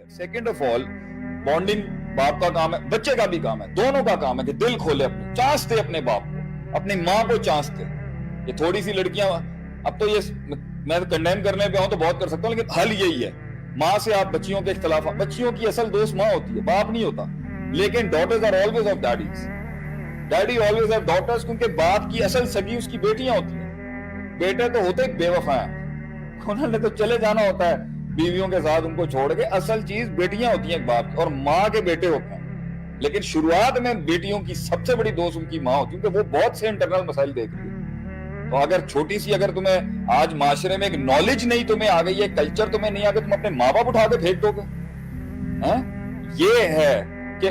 Second of all, bonding बाप का काम है, बच्चे का भी काम है, दोनों का काम है कि दिल खोले, अपने चांस दे अपने बाप को, अपनी माँ को चांस दे। ये थोड़ी सी लड़कियां, अब तो ये मैं कंडेम करने पे हूं तो बहुत कर सकता हूं, लेकिन हल यही है, माँ से आप बच्चियों के इख्तलाफ, बच्चियों की असल दोस्त माँ होती है, बाप नहीं होता। लेकिन daughters are always of daddies, daddy always of daughters, क्योंकि बाप की असल सगी उसकी बेटियां होती हैं। बेटे तो होते बेवफा हैं, उन्होंने तो चले जाना होता है बीवियों के साथ उनको छोड़ के, असल चीज बेटियां होती हैं बाप की, और माँ के बेटे होते हैं। लेकिन शुरुआत में बेटियों की सबसे बड़ी दोस्त उनकी माँ होती है, क्योंकि वो बहुत से इंटरनल मसाइल देख रही है। तो अगर छोटी सी, अगर तुम्हें आज माशरे में एक नॉलेज नहीं तुम्हें आ गई है, कल्चर तुम्हें नहीं आ गया, तुम अपने माँ बाप उठा के फेंक दोगे। ये है कि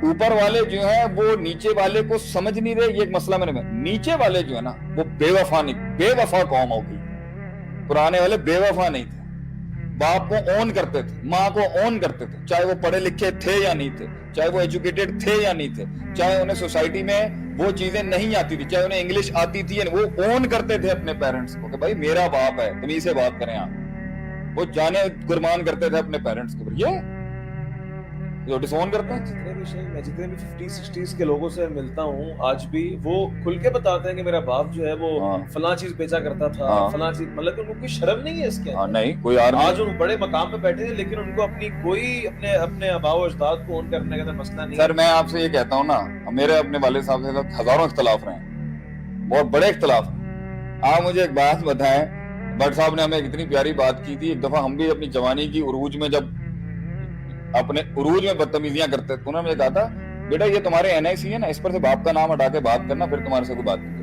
ऊपर वाले जो है वो नीचे वाले को समझ नहीं रहे, ये एक मसला मैंने, नीचे वाले जो है ना वो बेवफा नहीं, बेवफा कौम हो गई। पुराने वाले बेवफा नहीं थे, बाप को ऑन करते थे, माँ को ऑन करते थे, चाहे वो पढ़े लिखे थे या नहीं थे, चाहे वो एजुकेटेड थे या नहीं थे, चाहे उन्हें सोसाइटी में वो चीजें नहीं आती थी, चाहे उन्हें इंग्लिश आती थी, वो ऑन करते थे अपने पेरेंट्स को कि भाई मेरा बाप है, तमीज से बात करें आप। वो जाने कुर्बान करते थे अपने पेरेंट्स के ऊपर। ये डिसऑन करते हैं। जितने भी 50s 60s के लोगों से मिलता हूँ आज भी, वो खुल के बताते हैं कि मेरा बाप जो है वो फलां चीज बेचा करता था, फलां चीज, मतलब कि उनको कोई शर्म नहीं है इसके अंदर। नहीं कोई आज उन बड़े मकाम पे बैठे हैं, लेकिन उनको अपनी कोई अपने आबाओ अजदाद को ऑन करने का मसला नहीं। सर मैं आपसे ये कहता हूँ ना, मेरे अपने वाले साहब से हजारों इख्तलाफ रहे, बहुत बड़े इख्तलाफ। आप मुझे एक बात बताएं, भट्ट साहब ने हमें इतनी प्यारी बात की थी, एक दफा हम भी अपनी जवानी की उरूज में, जब अपने उरूज में बदतमीजियां करते थे, उन्होंने कहा था बेटा ये तुम्हारे NIC है ना, इस पर से बाप का नाम हटा के बात करना, फिर तुम्हारे से कोई बात नहीं।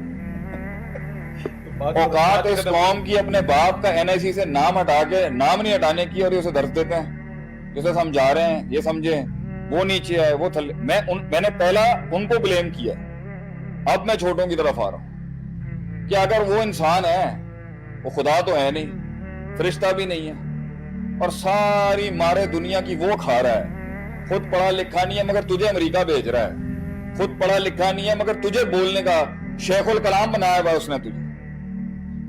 औकात इस कौम की अपने बाप का NIC से नाम हटा के, नाम नहीं हटाने की, और उसे दर्ज देते हैं, जिसे समझा रहे हैं ये समझे, वो नीचे है वो थल्ले। मैंने पहला उनको ब्लेम किया, अब मैं छोटों की तरफ आ रहा हूं कि अगर वो इंसान है, वो खुदा तो है नहीं, फरिश्ता भी नहीं है, और सारी मारे दुनिया की वो खा रहा है, खुद पढ़ा लिखा नहीं है मगर तुझे अमेरिका भेज रहा है, खुद पढ़ा लिखा नहीं है मगर तुझे बोलने का शेखुल कलाम बनाया हुआ उसने, तुझे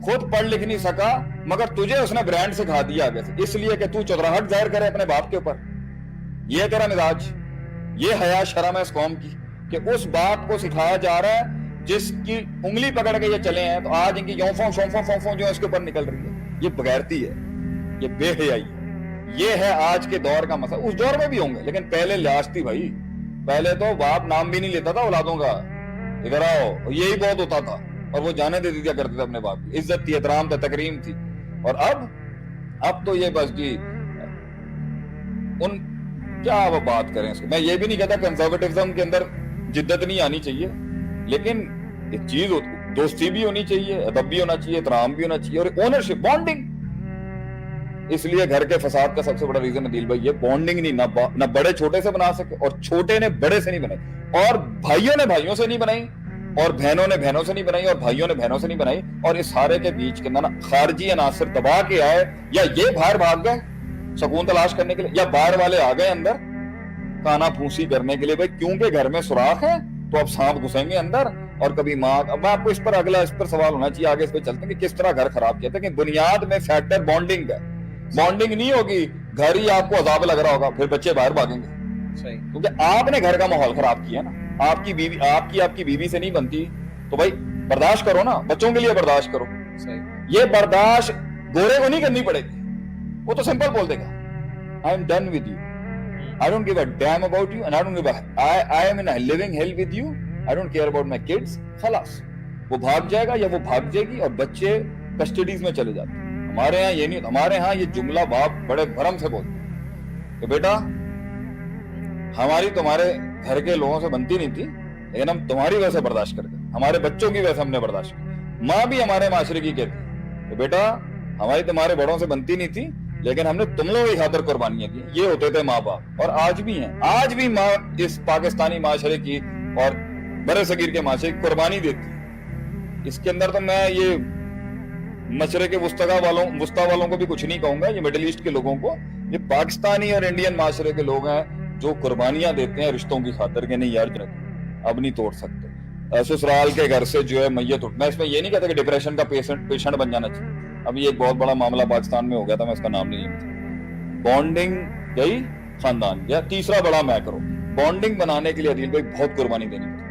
खुद पढ़ लिख नहीं सका मगर तुझे उसने ब्रांड सिखा दिया आगे से, इसलिए कि तू चौधराहट जाहिर करे अपने बाप के ऊपर। ये तेरा मिजाज, ये हया शर्म है इस कौम की कि उस बाप को सिखाया जा रहा है जिसकी उंगली पकड़ के ये चले हैं, तो आज इनकी योंफों शोंफों फोंफों जो है इसके ऊपर निकल रही है। ये बगैरती है, ये बेहयाई, ये है आज के दौर का मसला। उस दौर में भी होंगे, लेकिन पहले लाश थी भाई, पहले तो बाप नाम भी नहीं लेता था औलादों का, इधर आओ, यही बहुत होता था, और वो जाने दे दिया करते थे अपने बाप की, इज्जत थी, एहतराम था, तकरीम थी। और अब तो ये बस जी उन क्या वो बात करें इसको। मैं ये भी नहीं कहता कंजर्वेटिज्म के अंदर जिद्दत नहीं आनी चाहिए, लेकिन एक चीज दोस्ती भी होनी चाहिए, अदब भी होना चाहिए, एहतराम भी होना चाहिए, और ओनरशिप, बॉन्डिंग। इसलिए घर के फसाद का सबसे बड़ा रीजन अदील भाई ये बॉन्डिंग नहीं, ना बड़े छोटे से बना सके, और छोटे ने बड़े से नहीं बनाई, और भाइयों ने भाइयों से नहीं बनाई, और बहनों ने बहनों से नहीं बनाई, और भाइयों ने बहनों से नहीं बनाई। और इस सारे के बीच के अंदर ना खारजी अनासर दबा के आए, या ये बाहर भाग गए सुकून तलाश करने के लिए, या बाहर वाले आ गए अंदर काना फूसी करने के लिए। भाई क्योंकि घर में सुराख है तो अब सांप घुसेंगे अंदर, और कभी माँ। अब आपको इस पर सवाल होना चाहिए, आगे इस पर चलते हैं कि किस तरह घर खराब किया था। कि बुनियाद में फैक्टर बॉन्डिंग है, बॉन्डिंग नहीं होगी घर ही आपको अजाब लग रहा होगा, फिर बच्चे बाहर भागेंगे। सही, क्योंकि आपने घर का माहौल खराब किया ना। आपकी बीवी आपकी बीवी से नहीं बनती तो भाई बर्दाश्त करो ना, बच्चों के लिए बर्दाश्त करो। सही, ये बर्दाश्त गोरे को नहीं करनी पड़ेगी, वो तो सिंपल बोल देगा I am done with you, I don't give a damn about you, and I don't give I am in a living hell with you, I don't care about my kids. खलास, वो भाग जाएगा या वो भाग जाएगी, और बच्चे कस्टडीज में चले जाते हैं। हमारे यहाँ ये नहीं, हमारे यहाँ ये जुमला बाप बड़े भरम से बोलते हैं कि बेटा हमारी तुम्हारे घर के लोगों से बनती नहीं थी, लेकिन हम तुम्हारी वजह से बर्दाश्त करते, हमारे बच्चों की वजह से हमने बर्दाश्त की। माँ भी हमारे माशरे की कहती तो बेटा हमारी तुम्हारे बड़ों से बनती नहीं थी, लेकिन हमने तुम लोगों की खातिर कुर्बानियां दी। ये होते थे माँ बाप, और आज भी हैं, आज भी माँ इस पाकिस्तानी माशरे की और बड़े सगीर के माशरे की कुर्बानी देती। इसके अंदर तो मैं ये मशरक़ वुस्ता वालों को भी कुछ नहीं कहूंगा, ये मिडिल ईस्ट के लोगों को, ये पाकिस्तानी और इंडियन माशरे के लोग हैं जो कुर्बानियां देते हैं रिश्तों की खातिर के नहीं यार अब नहीं तोड़ सकते। ससुराल के घर से जो है मैयत उठ, मैं इसमें ये नहीं कहता कि डिप्रेशन का पेशेंट बन जाना चाहिए। अभी एक बहुत बड़ा मामला पाकिस्तान में हो गया था, मैं इसका नाम नहीं लेता। बॉन्डिंग गई خاندان, یا تیسرا بڑا میں کرو. بانڈنگ بنانے کے لیے عدیل بھائی بہت قربانی دینی پڑتی ہے.